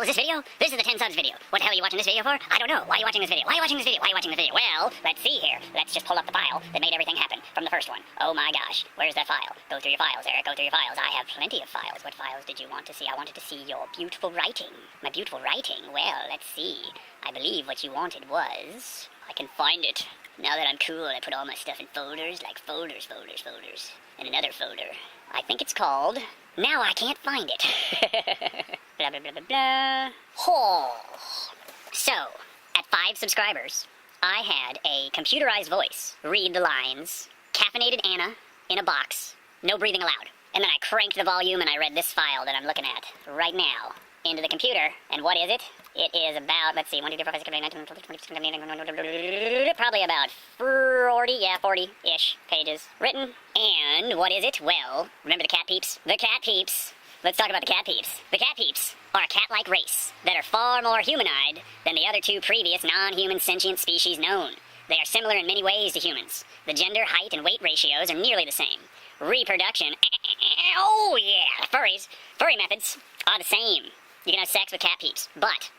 this video? This is the 10 subs video. What the hell are you watching this video for? I don't know. Why are you watching this video? Why are you watching this video? Why are you watching this video? Well, let's see here. Let's just pull up the file that made everything happen from the first one. Oh my gosh. Where's that file? Go through your files, Eric. Go through your files. I have plenty of files. What files did you want to see? I wanted to see your beautiful writing. My beautiful writing. Well, let's see. I believe what you wanted was... I can find it. Now that I'm cool, I put all my stuff in folders, like folders. And another folder. I think it's called... Now I can't find it. Blah, blah, blah, blah, blah. Oh. So, at 5 subscribers, I had a computerized voice read the lines, caffeinated Anna in a box, no breathing allowed. And then I cranked the volume and I read this file that I'm looking at right now into the computer. And what is it? It is about, let's see, 1, 2, 3, 4, 5, 6, 7, 8, 9, 10, 11, 12, probably about 40-ish pages written. And what is it? Well, remember the cat peeps? The cat peeps. Let's talk about the cat peeps. The cat peeps are a cat-like race that are far more humanoid than the other 2 previous non-human sentient species known. They are similar in many ways to humans. The gender, height, and weight ratios are nearly the same. Reproduction, oh yeah, furry methods are the same. You can have sex with cat peeps, but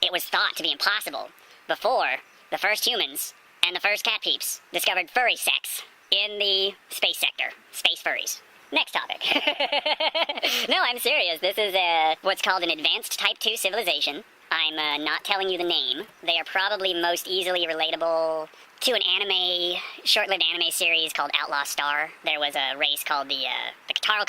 it was thought to be impossible before the first humans and the first cat peeps discovered furry sex in the space sector. Space furries. Next topic. No, I'm serious. This is what's called an advanced type 2 civilization. I'm not telling you the name. They are probably most easily relatable to an anime, short-lived anime series called Outlaw Star. There was a race called the Katarl.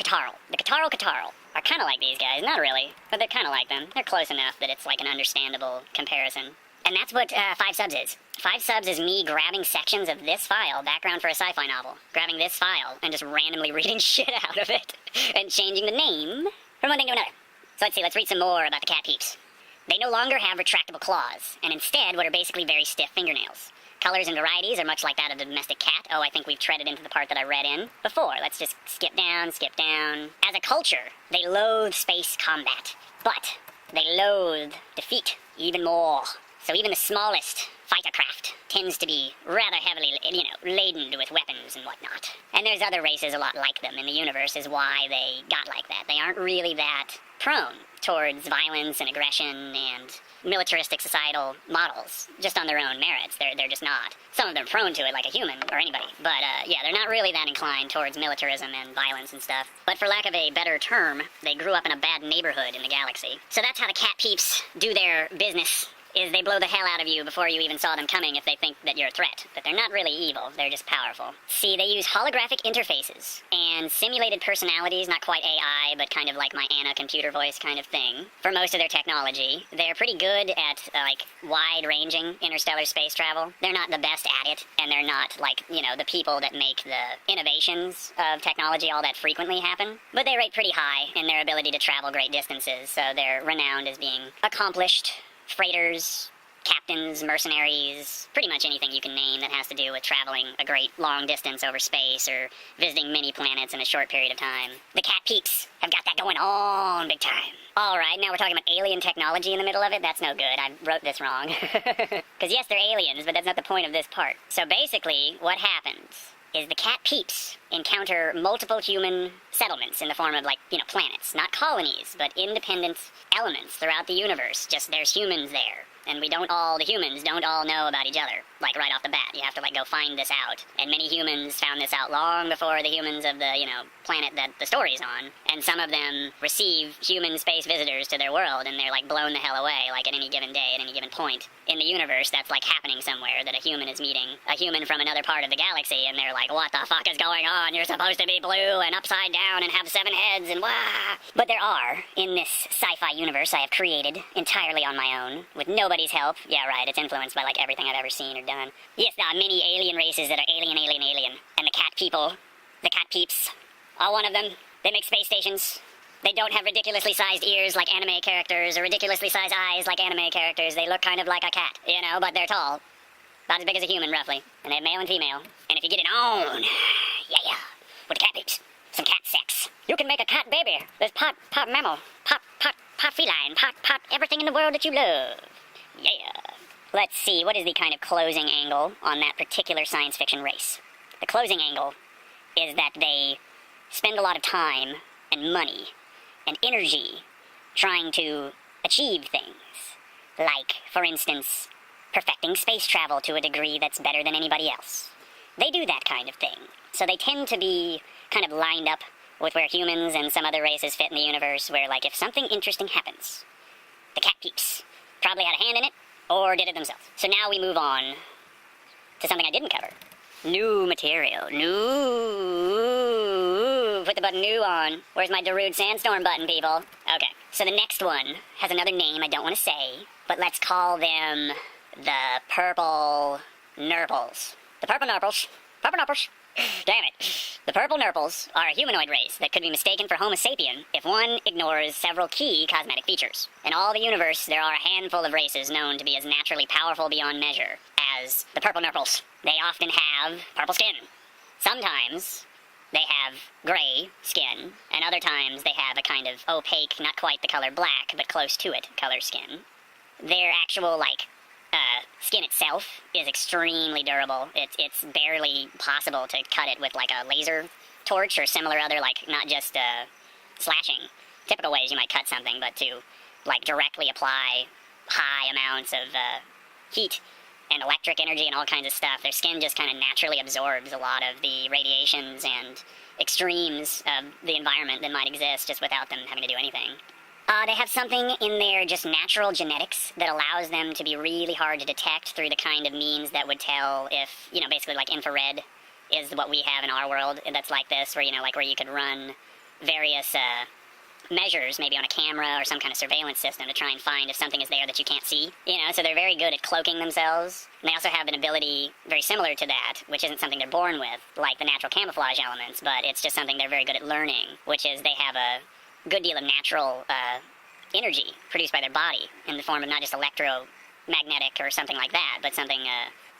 The Katarl are kind of like these guys. Not really, but they're kind of like them. They're close enough that it's like an understandable comparison. And that's what 5 subs is. 5 subs is me grabbing sections of this file, background for a sci-fi novel, grabbing this file and just randomly reading shit out of it and changing the name from one thing to another. So let's see, let's read some more about the cat peeps. They no longer have retractable claws, and instead what are basically very stiff fingernails. Colors and varieties are much like that of the domestic cat. Oh, I think we've treaded into the part that I read in before. Let's just skip down. As a culture, they loathe space combat, but they loathe defeat even more. So even the smallest fighter craft tends to be rather heavily, laden with weapons and whatnot. And there's other races a lot like them in the universe is why they got like that. They aren't really that prone towards violence and aggression and militaristic societal models, just on their own merits. They're just not. Some of them are prone to it, like a human or anybody. But, yeah, they're not really that inclined towards militarism and violence and stuff. But for lack of a better term, they grew up in a bad neighborhood in the galaxy. So that's how the cat peeps do their business, is they blow the hell out of you before you even saw them coming if they think that you're a threat. But they're not really evil, they're just powerful. See, they use holographic interfaces and simulated personalities, not quite AI, but kind of like my Anna computer voice kind of thing, for most of their technology. They're pretty good at, wide-ranging interstellar space travel. They're not the best at it, and they're not, the people that make the innovations of technology all that frequently happen. But they rate pretty high in their ability to travel great distances, so they're renowned as being accomplished freighters, captains, mercenaries, pretty much anything you can name that has to do with traveling a great long distance over space or visiting many planets in a short period of time. The cat peeps have got that going on big time. Alright, now we're talking about alien technology in the middle of it? That's no good. I wrote this wrong. Because yes, they're aliens, but that's not the point of this part. So basically, what happens is the cat peeps encounter multiple human settlements in the form of, planets. Not colonies, but independent elements throughout the universe. Just there's humans there. And the humans don't all know about each other, right off the bat. You have to, go find this out. And many humans found this out long before the humans of the, planet that the story's on. And some of them receive human space visitors to their world, and they're, blown the hell away, at any given day, at any given point in the universe. That's, happening somewhere, that a human is meeting a human from another part of the galaxy, and they're like, what the fuck is going on? You're supposed to be blue and upside down and have 7 heads and wah! But there are, in this sci-fi universe I have created entirely on my own, with nobody's help. Yeah, right, it's influenced by, everything I've ever seen or done. Yes, there are many alien races that are alien. And the cat people, the cat peeps, are one of them. They make space stations. They don't have ridiculously sized ears like anime characters or ridiculously sized eyes like anime characters. They look kind of like a cat, but they're tall. About as big as a human, roughly. And they have male and female. And if you get it on, yeah, with the cat peeps, some cat sex, you can make a cat baby. There's pot mammal, pot feline, pot everything in the world that you love. Yeah. Let's see, what is the kind of closing angle on that particular science fiction race? The closing angle is that they spend a lot of time and money and energy trying to achieve things. Like, for instance, perfecting space travel to a degree that's better than anybody else. They do that kind of thing. So they tend to be kind of lined up with where humans and some other races fit in the universe, where, like, if something interesting happens, the cat peeps probably had a hand in it, or did it themselves. So now we move on to something I didn't cover. New material. New. Put the button new on. Where's my Darude Sandstorm button, people? Okay. So the next one has another name I don't want to say, but let's call them the Purple Nurples. The Purple Nurples. Purple Nurples. Damn it. The Purple Nurples are a humanoid race that could be mistaken for Homo sapien if one ignores several key cosmetic features. In all the universe, there are a handful of races known to be as naturally powerful beyond measure as the Purple Nurples. They often have purple skin. Sometimes they have gray skin, and other times they have a kind of opaque, not quite the color black, but close to it color skin. Their actual, skin itself is extremely durable. It's barely possible to cut it with, like, a laser torch or similar other, not just slashing. Typical ways you might cut something, but to, directly apply high amounts of heat and electric energy and all kinds of stuff. Their skin just kind of naturally absorbs a lot of the radiations and extremes of the environment that might exist just without them having to do anything. They have something in their just natural genetics that allows them to be really hard to detect through the kind of means that would tell if, basically like infrared is what we have in our world that's like this, where, where you could run various measures, maybe on a camera or some kind of surveillance system to try and find if something is there that you can't see. So they're very good at cloaking themselves. And they also have an ability very similar to that, which isn't something they're born with, like the natural camouflage elements, but it's just something they're very good at learning, which is they have a good deal of natural energy produced by their body in the form of not just electromagnetic or something like that, but something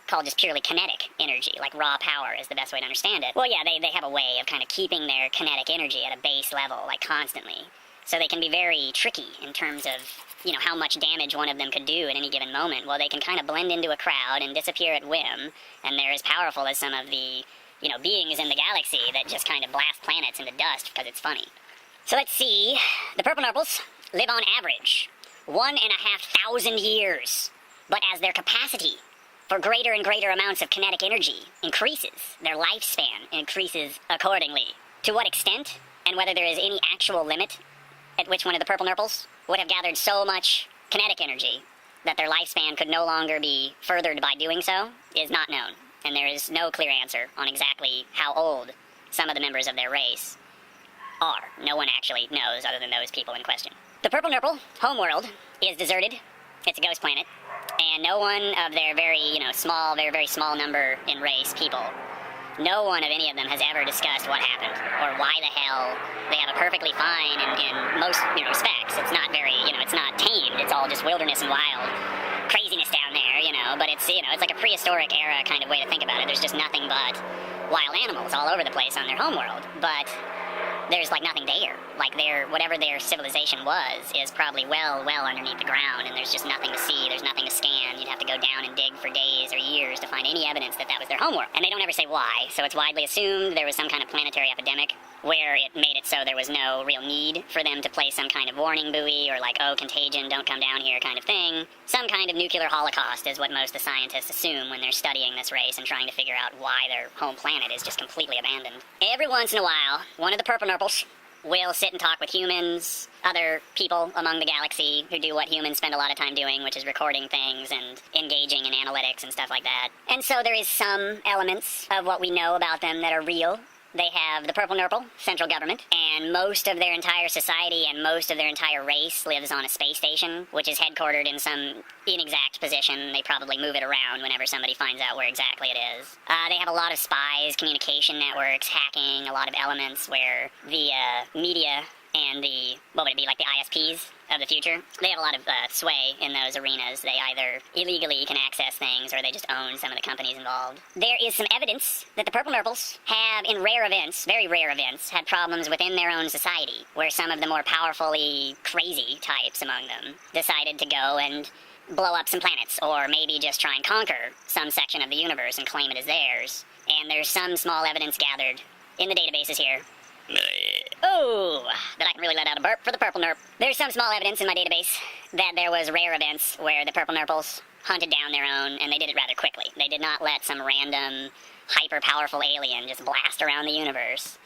called just purely kinetic energy, like raw power is the best way to understand it. Well, yeah, they have a way of kind of keeping their kinetic energy at a base level, constantly. So they can be very tricky in terms of, how much damage one of them could do at any given moment. Well, they can kind of blend into a crowd and disappear at whim, and they're as powerful as some of the, beings in the galaxy that just kind of blast planets into dust because it's funny. So let's see. The Purple Nurples live on average 1,500 years, but as their capacity for greater and greater amounts of kinetic energy increases, their lifespan increases accordingly. To what extent, and whether there is any actual limit at which one of the Purple Nurples would have gathered so much kinetic energy that their lifespan could no longer be furthered by doing so, is not known. And there is no clear answer on exactly how old some of the members of their race are. No one actually knows other than those people in question. The Purple Nurple homeworld is deserted. It's a ghost planet. And no one of their very, small, very, very small number in race people, no one of any of them has ever discussed what happened or why the hell they have a perfectly fine in most, respects. It's not very, it's not tamed. It's all just wilderness and wild craziness down there, but it's, it's like a prehistoric era kind of way to think about it. There's just nothing but wild animals all over the place on their homeworld. But there's nothing there. Whatever their civilization was is probably well underneath the ground, and there's just nothing to see, there's nothing to scan. You'd have to go down and dig for days or years to find any evidence that was their homeworld. And they don't ever say why, so it's widely assumed there was some kind of planetary epidemic where it made it so there was no real need for them to place some kind of warning buoy or contagion, don't come down here kind of thing. Some kind of nuclear holocaust is what most of the scientists assume when they're studying this race and trying to figure out why their home planet is just completely abandoned. Every once in a while, one of the Purple Nurples will sit and talk with humans, other people among the galaxy who do what humans spend a lot of time doing, which is recording things and engaging in analytics and stuff like that. And so there is some elements of what we know about them that are real. They have the Purple Nurple central government, and most of their entire society and most of their entire race lives on a space station, which is headquartered in some inexact position. They probably move it around whenever somebody finds out where exactly it is. They have a lot of spies, communication networks, hacking, a lot of elements where the media and the, what would it be, the ISPs of the future, they have a lot of sway in those arenas. They either illegally can access things or they just own some of the companies involved. There is some evidence that the Purple Nurples have, in rare events, very rare events, had problems within their own society, where some of the more powerfully crazy types among them decided to go and blow up some planets, or maybe just try and conquer some section of the universe and claim it as theirs. And there's some small evidence gathered in the databases here. Oh, that I can really let out a burp for the Purple Nurp. There's some small evidence in my database that there was rare events where the purple nurples hunted down their own, and they did it rather quickly. They did not let some random, hyper-powerful alien just blast around the universe.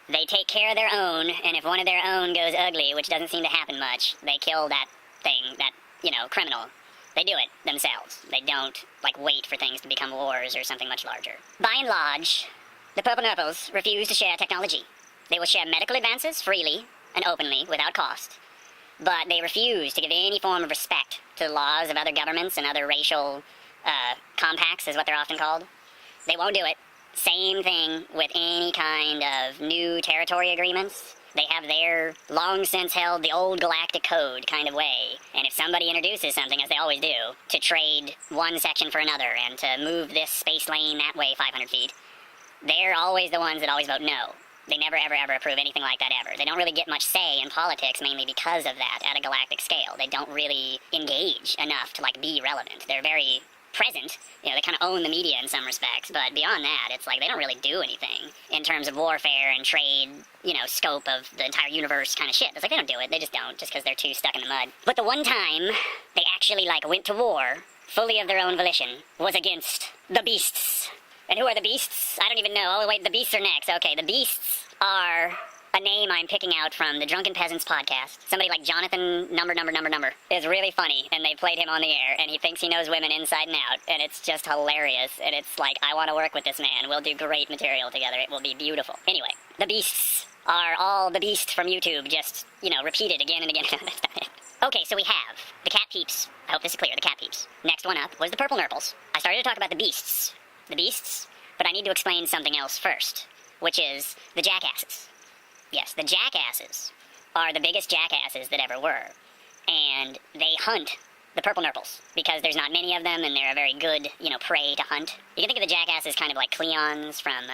They take care of their own, and if one of their own goes ugly, which doesn't seem to happen much, they kill that thing, that, criminal. They do it themselves. They don't, wait for things to become wars or something much larger. By and large, the purple nurples refuse to share technology. They will share medical advances freely and openly, without cost. But they refuse to give any form of respect to the laws of other governments and other racial compacts, is what they're often called. They won't do it. Same thing with any kind of new territory agreements. They have their long since held the old galactic code kind of way. And if somebody introduces something, as they always do, to trade one section for another and to move this space lane that way 500 feet, they're always the ones that always vote no. They never, ever, ever approve anything like that ever. They don't really get much say in politics, mainly because of that, at a galactic scale. They don't really engage enough to, be relevant. They're very present. They kind of own the media in some respects, but beyond that, it's they don't really do anything in terms of warfare and trade, scope of the entire universe kind of shit. It's they don't do it. They just don't, just because they're too stuck in the mud. But the one time they actually, went to war, fully of their own volition, was against the beasts. And who are the beasts? I don't even know. Oh, wait, the beasts are next. Okay, the beasts are a name I'm picking out from the Drunken Peasants podcast. Somebody like Jonathan number is really funny, and they played him on the air, and he thinks he knows women inside and out, and it's just hilarious, and it's I want to work with this man. We'll do great material together. It will be beautiful. Anyway, the beasts are all the beasts from YouTube, just, repeated again and again. That's not it. Okay, so we have the cat peeps. I hope this is clear, the cat peeps. Next one up was the purple nurples. I started to talk about the beasts. But I need to explain something else first, which is the jackasses. Yes, the jackasses are the biggest jackasses that ever were, and they hunt the purple nurples, because there's not many of them, and they're a very good, prey to hunt. You can think of the jackasses kind of like Cleons from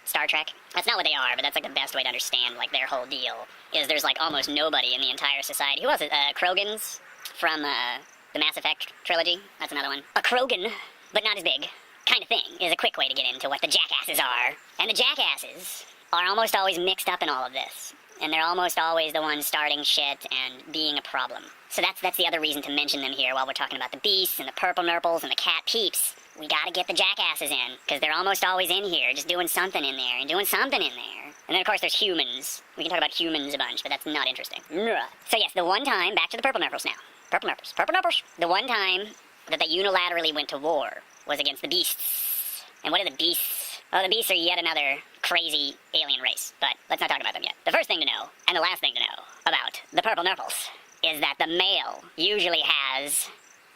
Star Trek. That's not what they are, but that's the best way to understand their whole deal, is there's almost nobody in the entire society. Who else is Krogans from the Mass Effect trilogy? That's another one. A Krogan, but not as big, kind of thing, is a quick way to get into what the jackasses are. And the jackasses are almost always mixed up in all of this. And they're almost always the ones starting shit and being a problem. So that's the other reason to mention them here while we're talking about the beasts and the purple nurples and the cat peeps. We gotta get the jackasses in, because they're almost always in here, just doing something in there and doing something in there. And then, of course, there's humans. We can talk about humans a bunch, but that's not interesting. So yes, the one time, back to the purple nurples now. Purple nurples. The one time that they unilaterally went to war was against the beasts. And what are the beasts? Oh, the beasts are yet another crazy alien race, but let's not talk about them yet. The first thing to know, and the last thing to know, about the purple nurples is that the male usually has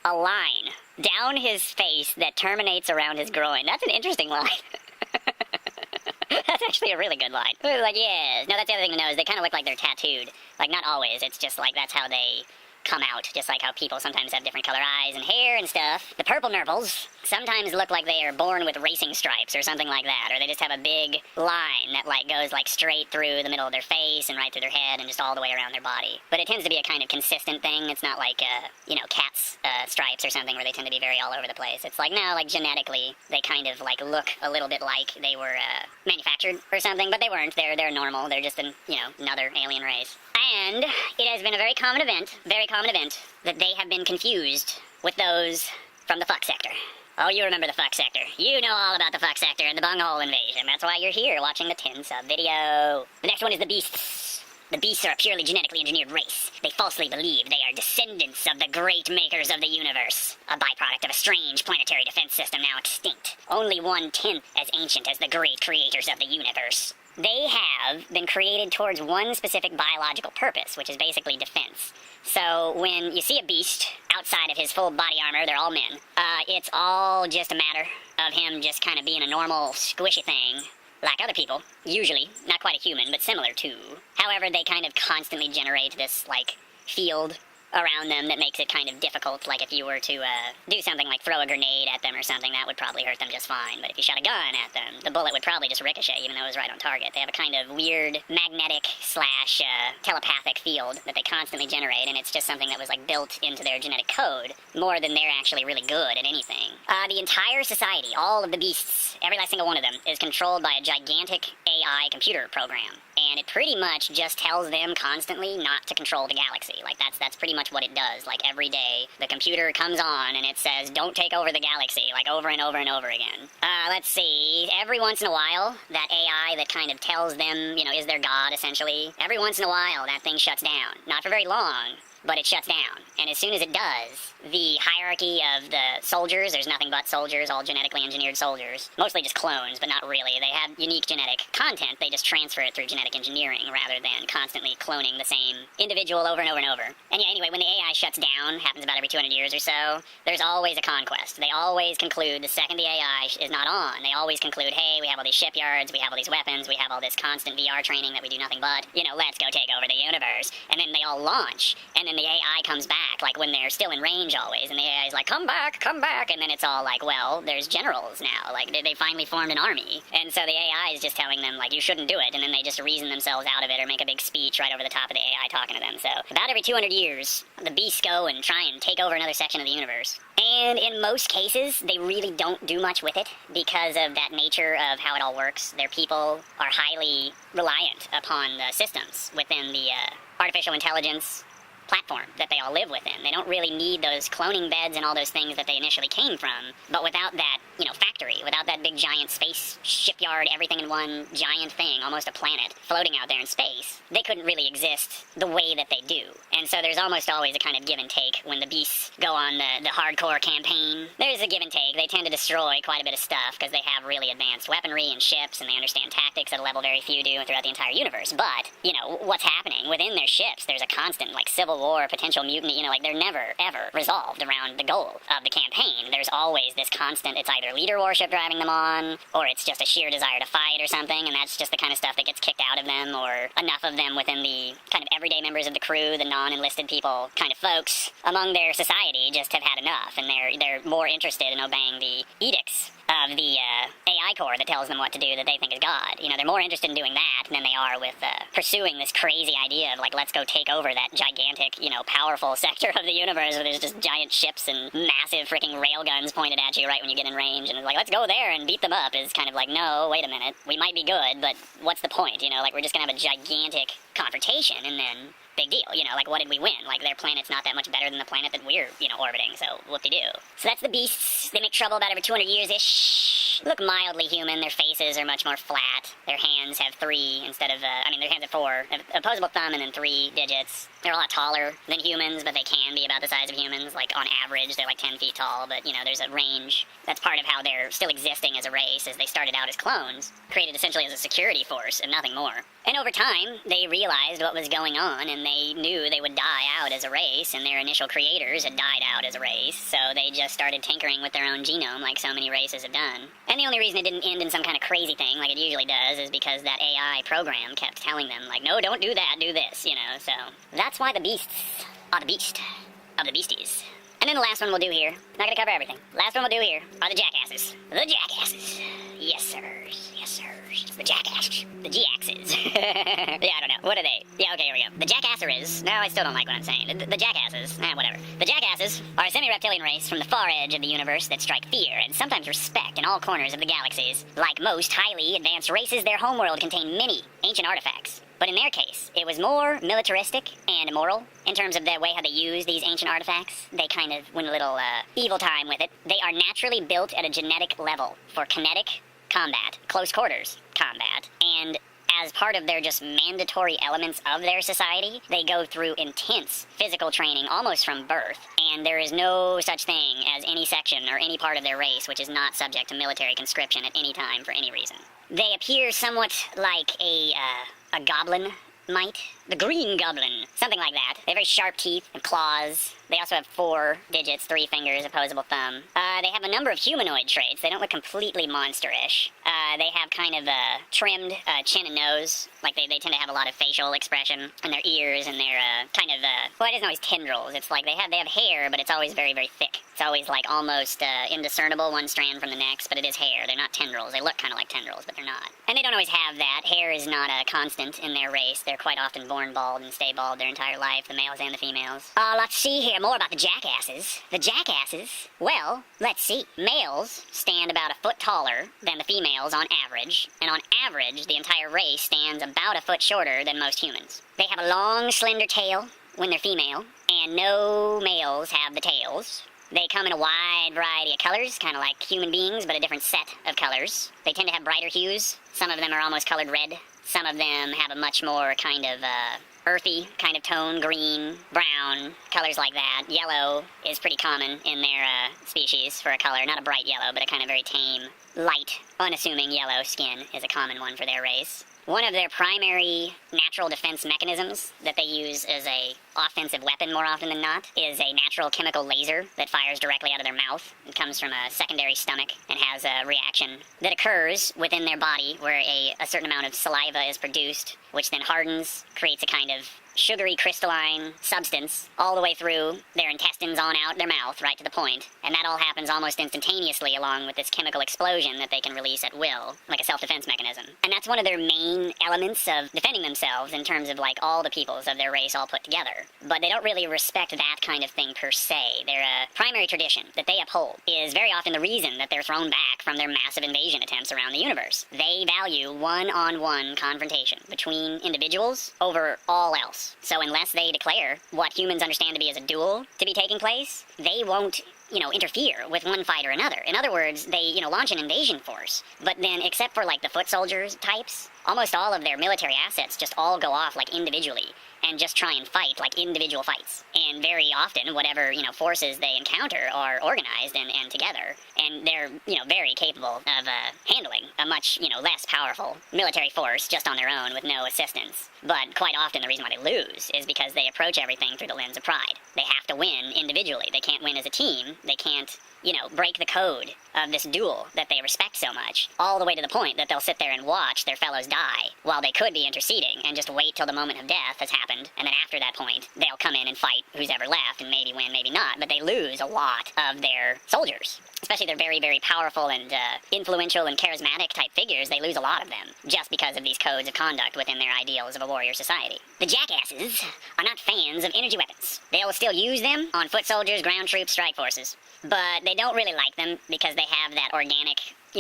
a line down his face that terminates around his groin. That's an interesting line. That's actually a really good line. Yes. No, that's the other thing to know, is they kind of look like they're tattooed. Not always, it's just that's how they come out, just like how people sometimes have different color eyes and hair and stuff. The purple nurples sometimes look like they are born with racing stripes or something like that, or they just have a big line that goes straight through the middle of their face and right through their head and just all the way around their body. But it tends to be a kind of consistent thing. It's not like cat's stripes or something where they tend to be very all over the place. It's no, genetically they kind of look a little bit like they were manufactured or something, but they weren't. They're normal. They're just another alien race. And it has been a very common event, that they have been confused with those from the fuck sector. Oh, you remember the fuck sector. You know all about the fuck sector and the bunghole invasion. That's why you're here watching the 10-sub video. The next one is the beasts. The beasts are a purely genetically engineered race. They falsely believe they are descendants of the great makers of the universe, a byproduct of a strange planetary defense system now extinct, only 1/10 as ancient as the great creators of the universe. They have been created towards one specific biological purpose, which is basically defense. So when you see a beast outside of his full body armor, they're all men, it's all just a matter of him just kind of being a normal squishy thing, like other people, usually, not quite a human, but similar to. However, they kind of constantly generate this, field around them that makes it kind of difficult. If you were to do something like throw a grenade at them or something, that would probably hurt them just fine. But if you shot a gun at them, the bullet would probably just ricochet, even though it was right on target. They have a kind of weird magnetic slash telepathic field that they constantly generate, and it's just something that was built into their genetic code more than they're actually really good at anything. The entire society, all of the beasts, every last single one of them, is controlled by a gigantic AI computer program. And it pretty much just tells them constantly not to control the galaxy. That's pretty much what it does. Like, every day, the computer comes on and it says, don't take over the galaxy, like, over and over and over again. Let's see, every once in a while, that AI that kind of tells them, you know, is their god, essentially, every once in a while, that thing shuts down. Not for very long, but it shuts down. And as soon as it does, the hierarchy of the soldiers, there's nothing but soldiers, all genetically engineered soldiers. Mostly just clones, but not really. They have unique genetic content. They just transfer it through genetic engineering rather than constantly cloning the same individual over and over and over. And yeah, anyway, when the AI shuts down, happens about every 200 years or so, there's always a conquest. They always conclude, the second the AI is not on, they always conclude, hey, we have all these shipyards, we have all these weapons, we have all this constant VR training that we do nothing but, you know, let's go take over the universe. And then they all launch, and then the AI comes back, like when they're still in range always, and the AI is like, come back, and then it's all like, well, there's generals now, like, they finally formed an army, and so the AI is just telling them, like, you shouldn't do it, and then they just reason themselves out of it or make a big speech right over the top of the AI talking to them. So, about every 200 years, the beasts go and try and take over another section of the universe. And in most cases, they really don't do much with it because of that nature of how it all works. Their people are highly reliant upon the systems within the artificial intelligence platform that they all live within. They don't really need those cloning beds and all those things that they initially came from, but without that, you know, factory, without that big giant space shipyard, everything in one giant thing, almost a planet, floating out there in space, they couldn't really exist the way that they do. And so there's almost always a kind of give and take when the beasts go on the hardcore campaign. There's a give and take. They tend to destroy quite a bit of stuff because they have really advanced weaponry and ships, and they understand tactics at a level very few do throughout the entire universe. But, you know, what's happening within their ships, there's a constant, like, civil war, potential mutiny, you know, like, they're never, ever resolved around the goal of the campaign. There's always this constant, it's either leader warship driving them on, or it's just a sheer desire to fight or something, and that's just the kind of stuff that gets kicked out of them, or enough of them within the kind of everyday members of the crew, the non-enlisted people kind of folks among their society just have had enough, and they're more interested in obeying the edicts of the AI core that tells them what to do that they think is God. You know, they're more interested in doing that than they are with pursuing this crazy idea of, like, let's go take over that gigantic, you know, powerful sector of the universe where there's just giant ships and massive freaking railguns pointed at you right when you get in range, and it's like, let's go there and beat them up. Is kind of like, no, wait a minute, we might be good, but what's the point? You know, like, we're just gonna have a gigantic confrontation, and then big deal, you know, like, what did we win? Like, their planet's not that much better than the planet that we're, you know, orbiting, so whoop-de-doo. So that's the beasts. They make trouble about every 200 years-ish. Look mildly human. Their faces are much more flat. Their hands have 3 instead of, their hands have 4. Opposable thumb and then 3 digits. They're a lot taller than humans, but they can be about the size of humans. Like, on average, they're like 10 feet tall, but, you know, there's a range. That's part of how they're still existing as a race, as they started out as clones, created essentially as a security force and nothing more. And over time, they realized what was going on, and they knew they would die out as a race, and their initial creators had died out as a race, so they just started tinkering with their own genome like so many races have done. And the only reason it didn't end in some kind of crazy thing like it usually does is because that AI program kept telling them, like, no, don't do that, do this, you know, so that's why the beasts are the beast of the beasties. And then the last one we'll do here, not gonna cover everything, last one we'll do here are the jackasses. The jackasses. Yes, sirs. Yes, sirs. The jackasses. The G-axes. Yeah, I don't know. What are they? Yeah, okay, here we go. The jackasseries. No, I still don't like what I'm saying. The jackasses. Whatever. The jackasses are a semi-reptilian race from the far edge of the universe that strike fear and sometimes respect in all corners of the galaxies. Like most highly advanced races, their homeworld contained many ancient artifacts. But in their case, it was more militaristic and immoral in terms of the way how they use these ancient artifacts. They kind of went a little evil time with it. They are naturally built at a genetic level for kinetic combat, close quarters combat, and as part of their just mandatory elements of their society, they go through intense physical training almost from birth, and there is no such thing as any section or any part of their race which is not subject to military conscription at any time for any reason. They appear somewhat like a goblin might. The green goblin. Something like that. They have very sharp teeth and claws. They also have 4 digits, 3 fingers, opposable thumb. They have a number of humanoid traits. They don't look completely monsterish. They have kind of a trimmed chin and nose. Like, they tend to have a lot of facial expression. And their ears and their kind of, well, it isn't always tendrils. It's like they have hair, but it's always very, very thick. It's always, like, almost indiscernible one strand from the next, but it is hair. They're not tendrils. They look kind of like tendrils, but they're not. And they don't always have that. Hair is not a constant in their race. They're quite often born bald and stay bald their entire life, the males and the females. Let's see here more about the jackasses. The jackasses, well, let's see. Males stand about a foot taller than the females on average, and on average, the entire race stands about a foot shorter than most humans. They have a long, slender tail when they're female, and no males have the tails. They come in a wide variety of colors, kind of like human beings, but a different set of colors. They tend to have brighter hues. Some of them are almost colored red. Some of them have a much more kind of earthy kind of tone, green, brown, colors like that. Yellow is pretty common in their species for a color. Not a bright yellow, but a kind of very tame, light, unassuming yellow skin is a common one for their race. One of their primary natural defense mechanisms that they use as a offensive weapon more often than not is a natural chemical laser that fires directly out of their mouth. It comes from a secondary stomach and has a reaction that occurs within their body where a certain amount of saliva is produced, which then hardens, creates a kind of sugary crystalline substance all the way through their intestines on out their mouth, right to the point. And that all happens almost instantaneously along with this chemical explosion that they can release at will, like a self-defense mechanism. And that's one of their main elements of defending themselves in terms of like all the peoples of their race all put together. But they don't really respect that kind of thing per se. Their primary tradition that they uphold is very often the reason that they're thrown back from their massive invasion attempts around the universe. They value one-on-one confrontation between individuals over all else. So unless they declare what humans understand to be as a duel to be taking place, they won't, interfere with one fight or another. In other words, they, launch an invasion force. But then, except for like the foot soldiers types, almost all of their military assets just all go off like individually and just try and fight like individual fights. And very often, whatever, forces they encounter are organized and together. And they're, very capable of handling a much, less powerful military force just on their own with no assistance. But quite often the reason why they lose is because they approach everything through the lens of pride. They have to win individually. They can't win as a team. They can't, break the code of this duel that they respect so much, all the way to the point that they'll sit there and watch their fellows die while they could be interceding and just wait till the moment of death has happened, and then after that point, they'll come in and fight who's ever left and maybe win, maybe not, but they lose a lot of their soldiers. Especially their very, very powerful and influential and charismatic type figures, they lose a lot of them just because of these codes of conduct within their ideals of a warrior society. The jackasses are not fans of energy weapons. They'll still use them on foot soldiers, ground troops, strike forces, but they don't really like them because they have that organic,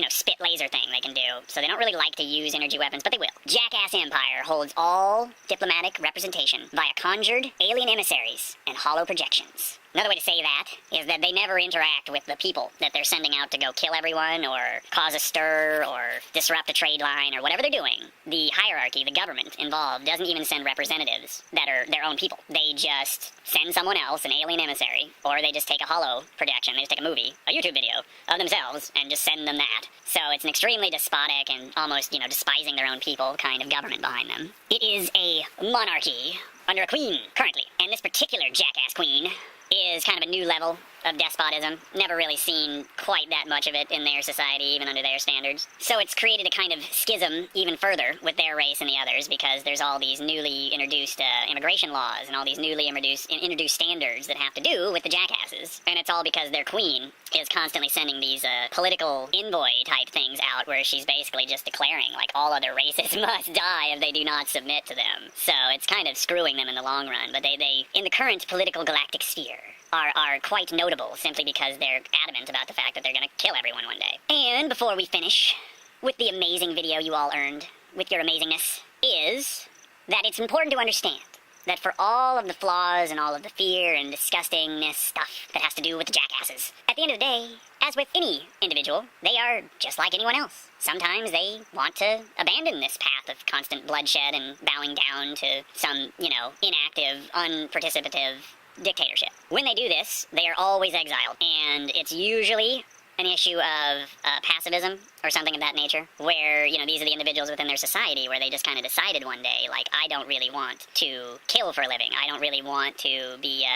spit laser thing they can do, so they don't really like to use energy weapons, but they will. Jackass Empire holds all diplomatic representation via conjured alien emissaries and hollow projections. Another way to say that is that they never interact with the people that they're sending out to go kill everyone or cause a stir or disrupt a trade line or whatever they're doing. The hierarchy, the government involved, doesn't even send representatives that are their own people. They just send someone else, an alien emissary, or they just take a hollow projection, they just take a movie, a YouTube video of themselves, and just send them that. So it's an extremely despotic and almost, despising their own people kind of government behind them. It is a monarchy under a queen currently, and this particular jackass queen is kind of a new level of despotism. Never really seen quite that much of it in their society, even under their standards. So it's created a kind of schism even further with their race and the others, because there's all these newly introduced immigration laws and all these newly introduced standards that have to do with the jackasses. And it's all because their queen is constantly sending these political envoy type things out where she's basically just declaring like all other races must die if they do not submit to them. So it's kind of screwing them in the long run, but they in the current political galactic sphere are quite notable simply because they're adamant about the fact that they're going to kill everyone one day. And before we finish with the amazing video you all earned with your amazingness, is that it's important to understand that for all of the flaws and all of the fear and disgustingness stuff that has to do with the jackasses, at the end of the day, as with any individual, they are just like anyone else. Sometimes they want to abandon this path of constant bloodshed and bowing down to some, inactive, unparticipative dictatorship. When they do this, they are always exiled, and it's usually an issue of pacifism or something of that nature, where, these are the individuals within their society where they just kind of decided one day, like, I don't really want to kill for a living. I don't really want to be,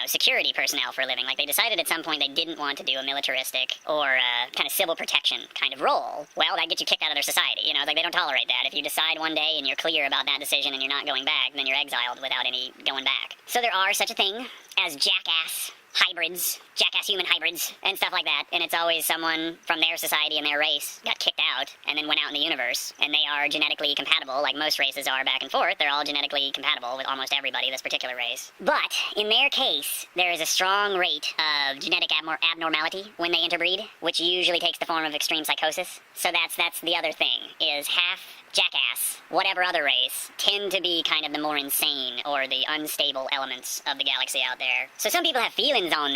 security personnel for a living. Like, they decided at some point they didn't want to do a militaristic or kind of civil protection kind of role. Well, that gets you kicked out of their society. Like, they don't tolerate that. If you decide one day and you're clear about that decision and you're not going back, then you're exiled without any going back. So there are such a thing as jackass hybrids, jackass human hybrids, and stuff like that, and it's always someone from their society and their race got kicked out and then went out in the universe, and they are genetically compatible, like most races are back and forth. They're all genetically compatible with almost everybody, this particular race. But, in their case, there is a strong rate of genetic abnormality when they interbreed, which usually takes the form of extreme psychosis. So that's the other thing, is half jackass, whatever other race, tend to be kind of the more insane or the unstable elements of the galaxy out there. So some people have feelings on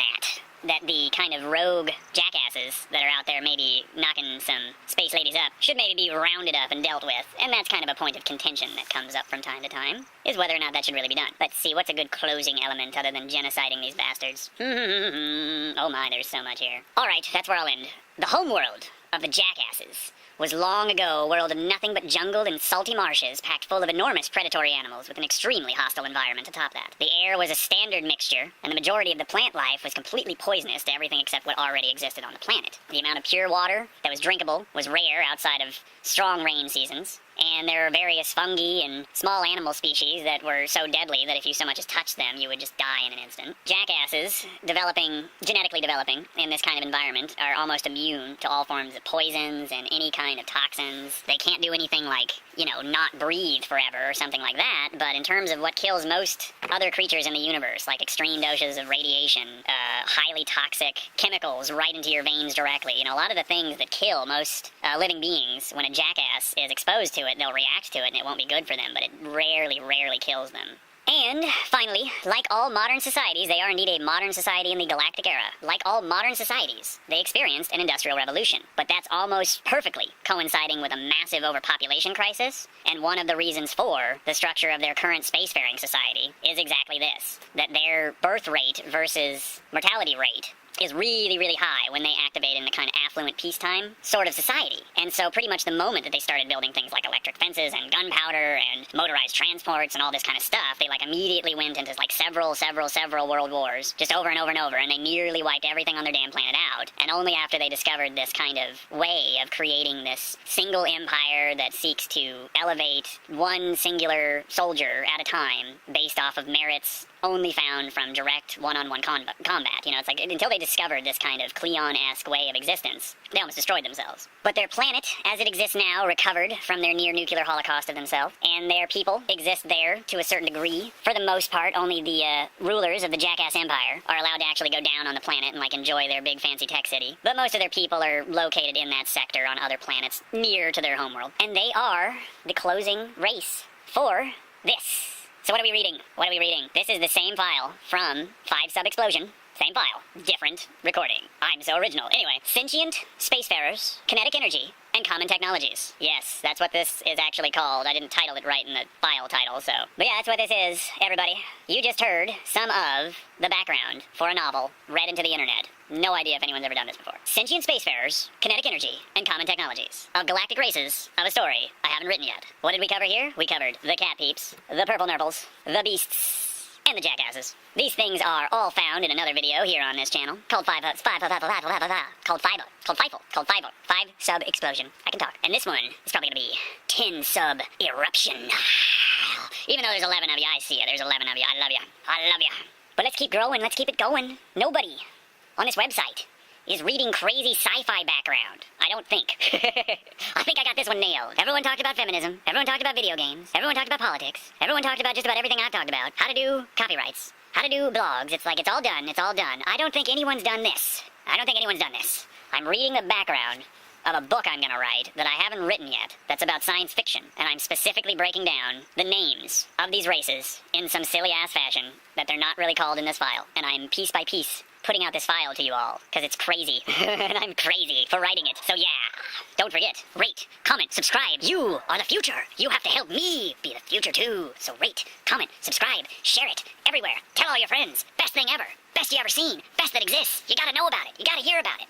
that the kind of rogue jackasses that are out there maybe knocking some space ladies up should maybe be rounded up and dealt with, and that's kind of a point of contention that comes up from time to time, is whether or not that should really be done. Let's see, what's a good closing element other than genociding these bastards? Oh my, there's so much here. Alright, that's where I'll end. The homeworld of the jackasses was long ago a world of nothing but jungle and salty marshes packed full of enormous predatory animals with an extremely hostile environment to top that. The air was a standard mixture, and the majority of the plant life was completely poisonous to everything except what already existed on the planet. The amount of pure water that was drinkable was rare outside of strong rain seasons, and there were various fungi and small animal species that were so deadly that if you so much as touched them, you would just die in an instant. Jackasses, genetically developing in this kind of environment, are almost immune to all forms of poisons and any kind of toxins. They can't do anything like, not breathe forever or something like that, but in terms of what kills most other creatures in the universe, like extreme doses of radiation, highly toxic chemicals right into your veins directly, a lot of the things that kill most living beings, when a jackass is exposed to it, they'll react to it and it won't be good for them, but it rarely kills them. And, finally, like all modern societies, they are indeed a modern society in the galactic era. Like all modern societies, they experienced an industrial revolution. But that's almost perfectly coinciding with a massive overpopulation crisis, and one of the reasons for the structure of their current spacefaring society is exactly this, that their birth rate versus mortality rate is really high when they activate in the kind of affluent peacetime sort of society. And so pretty much the moment that they started building things like electric fences and gunpowder and motorized transports and all this kind of stuff, they immediately went into several world wars, just over and over and over, and they nearly wiped everything on their damn planet out. And only after they discovered this kind of way of creating this single empire that seeks to elevate one singular soldier at a time based off of merits only found from direct one-on-one combat. It's like, until they discovered this kind of Cleon-esque way of existence, they almost destroyed themselves. But their planet, as it exists now, recovered from their near-nuclear holocaust of themselves, and their people exist there to a certain degree. For the most part, only the rulers of the Jackass Empire are allowed to actually go down on the planet and, enjoy their big fancy tech city. But most of their people are located in that sector on other planets near to their homeworld. And they are the closing race for this. So what are we reading? This is the same file from 5 Sub Explosion. Same file, different recording. I'm so original. Anyway, Sentient, Spacefarers, Kinetic Energy, and Common Technologies. Yes, that's what this is actually called. I didn't title it right in the file title, so. But yeah, that's what this is, everybody. You just heard some of the background for a novel read into the internet. No idea if anyone's ever done this before. Sentient Spacefarers, Kinetic Energy, and Common Technologies. Of galactic races of a story I haven't written yet. What did we cover here? We covered the cat peeps, the purple nurples, the beasts, and the jackasses. These things are all found in another video here on this channel called 5 Sub Explosion. I can talk. And this one is probably gonna be 10 Sub Eruption. Even though there's 11 of you, I see you. There's 11 of you. I love you. But let's keep growing. Let's keep it going. Nobody on this website is reading crazy sci-fi background. I don't think. I think I got this one nailed. Everyone talked about feminism. Everyone talked about video games. Everyone talked about politics. Everyone talked about just about everything I've talked about. How to do copyrights. How to do blogs. It's all done. I don't think anyone's done this. I'm reading the background of a book I'm gonna write that I haven't written yet that's about science fiction, and I'm specifically breaking down the names of these races in some silly-ass fashion that they're not really called in this file, and I'm piece by piece putting out this file to you all, because it's crazy, and I'm crazy for writing it. So yeah, don't forget, rate, comment, subscribe. You are the future. You have to help me be the future too. So rate, comment, subscribe, share it everywhere. Tell all your friends. Best thing ever. Best you ever seen. Best that exists. You gotta know about it. You gotta hear about it.